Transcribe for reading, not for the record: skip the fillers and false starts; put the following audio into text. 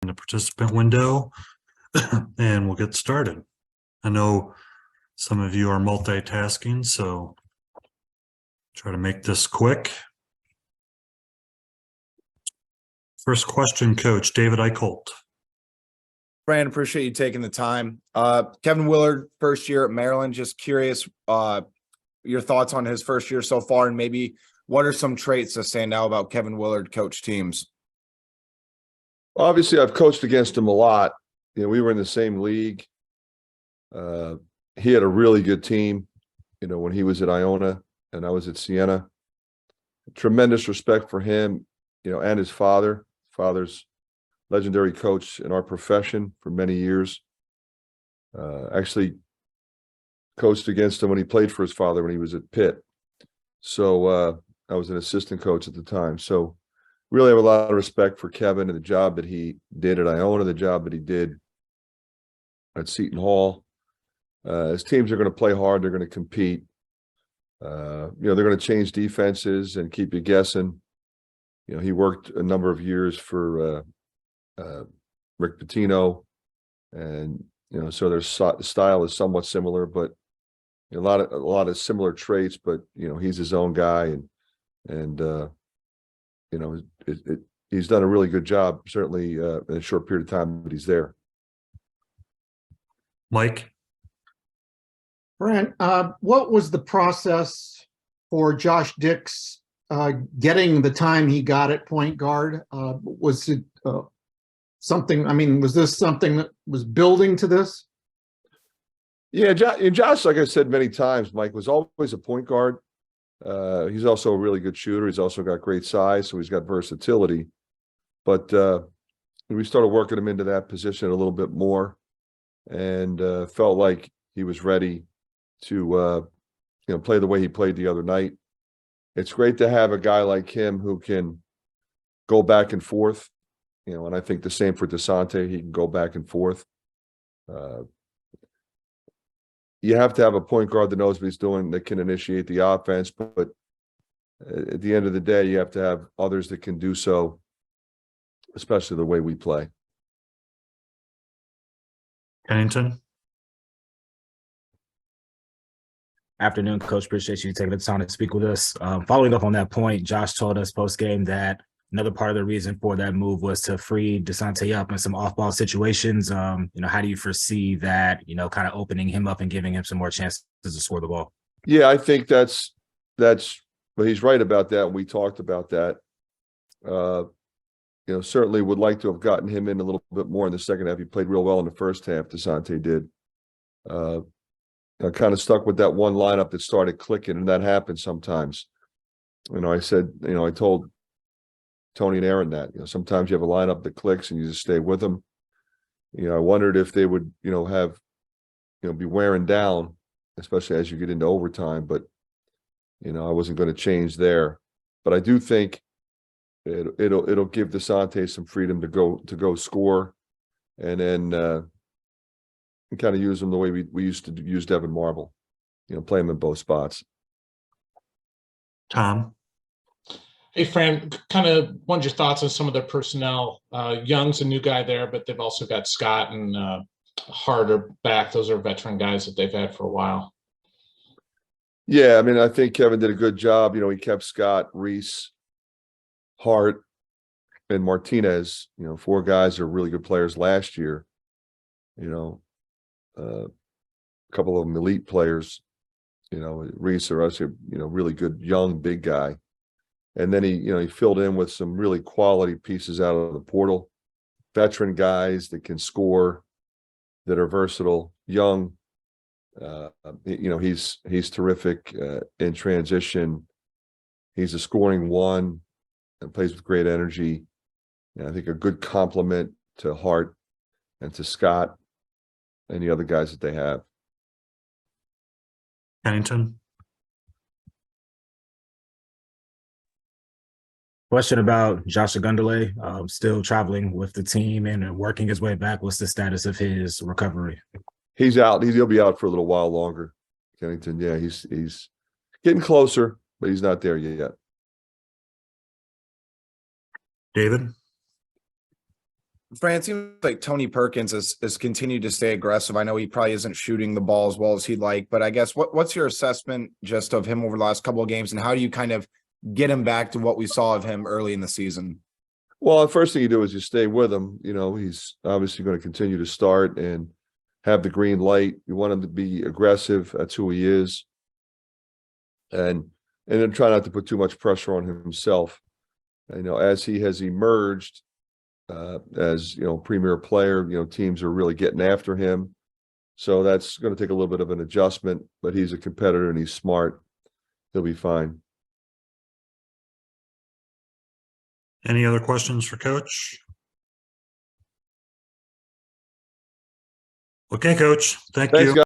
the participant window and we'll get started. I know some of you are multitasking, so try to make this quick. First question, Coach David Eicholt. Fran, appreciate you taking the time. Kevin Willard, first year at Maryland. Just curious, your thoughts on his first year so far, and maybe what are some traits that stand out about Kevin Willard coach teams? Obviously, I've coached against him a lot. We were in the same league. He had a really good team, when he was at Iona and I was at Siena. Tremendous respect for him, and his father. Father's legendary coach in our profession for many years. Actually coached against him when he played for his father when he was at Pitt. So I was an assistant coach at the time. So really have a lot of respect for Kevin and the job that he did at Iona, the job that he did at Seton Hall. His teams are going to play hard. They're going to compete. They're going to change defenses and keep you guessing. He worked a number of years for Rick Pitino, and so their style is somewhat similar, but a lot of similar traits. But he's his own guy, and he's done a really good job, certainly in a short period of time that he's there. Mike? Brent, what was the process for Josh Dix getting the time he got at point guard? Was it something, was this something that was building to this? Yeah, Josh, like I said many times, Mike, was always a point guard. He's also a really good shooter. He's also got great size, so he's got versatility. But we started working him into that position a little bit more, and felt like he was ready to play the way he played the other night. It's great to have a guy like him who can go back and forth, and I think the same for DeSante. He can go back and forth. You have to have a point guard that knows what he's doing, that can initiate the offense, but at the end of the day, you have to have others that can do so, especially the way we play. Pennington? Afternoon, Coach. Appreciate you taking the time to speak with us. Following up on that point, Josh told us post-game that another part of the reason for that move was to free DeSante up in some off-ball situations. How do you foresee that, kind of opening him up and giving him some more chances to score the ball? Yeah, I think that's well, he's right about that. We talked about that. Certainly would like to have gotten him in a little bit more in the second half. He played real well in the first half, DeSante did. I kind of stuck with that one lineup that started clicking, and that happens sometimes. I said, I told Tony and Aaron that, sometimes you have a lineup that clicks and you just stay with them. I wondered if they would, have, be wearing down, especially as you get into overtime, but, I wasn't going to change there. But I do think it'll give DeSante some freedom to go score, and then kind of use him the way we used to use Devin Marble, play him in both spots. Tom? Hey, Fran, kind of wanted your thoughts on some of their personnel. Young's a new guy there, but they've also got Scott and Harder back. Those are veteran guys that they've had for a while. Yeah, I think Kevin did a good job. He kept Scott, Reese, Hart, and Martinez. 4 guys are really good players last year. A couple of them elite players. Reese or us, really good young big guy. And then he filled in with some really quality pieces out of the portal, veteran guys that can score, that are versatile, young. He's terrific in transition. He's a scoring one and plays with great energy. And I think a good complement to Hart and to Scott and the other guys that they have. Pennington? Question about Josh Ogundele, still traveling with the team and working his way back. What's the status of his recovery? He's out. He'll be out for a little while longer. Kennington, yeah, he's getting closer, but he's not there yet. David? Fran, it seems like Tony Perkins has continued to stay aggressive. I know he probably isn't shooting the ball as well as he'd like, but I guess what's your assessment just of him over the last couple of games, and how do you kind of get him back to what we saw of him early in the season? Well, the first thing you do is you stay with him. You know, he's obviously going to continue to start and have the green light. You want him to be aggressive. That's who he is. And then try not to put too much pressure on himself. You know, as he has emerged as, you know, premier player, you know, teams are really getting after him. So that's going to take a little bit of an adjustment, but he's a competitor and he's smart. He'll be fine. Any other questions for Coach? Okay, Coach. Thank Thanks, you. guys.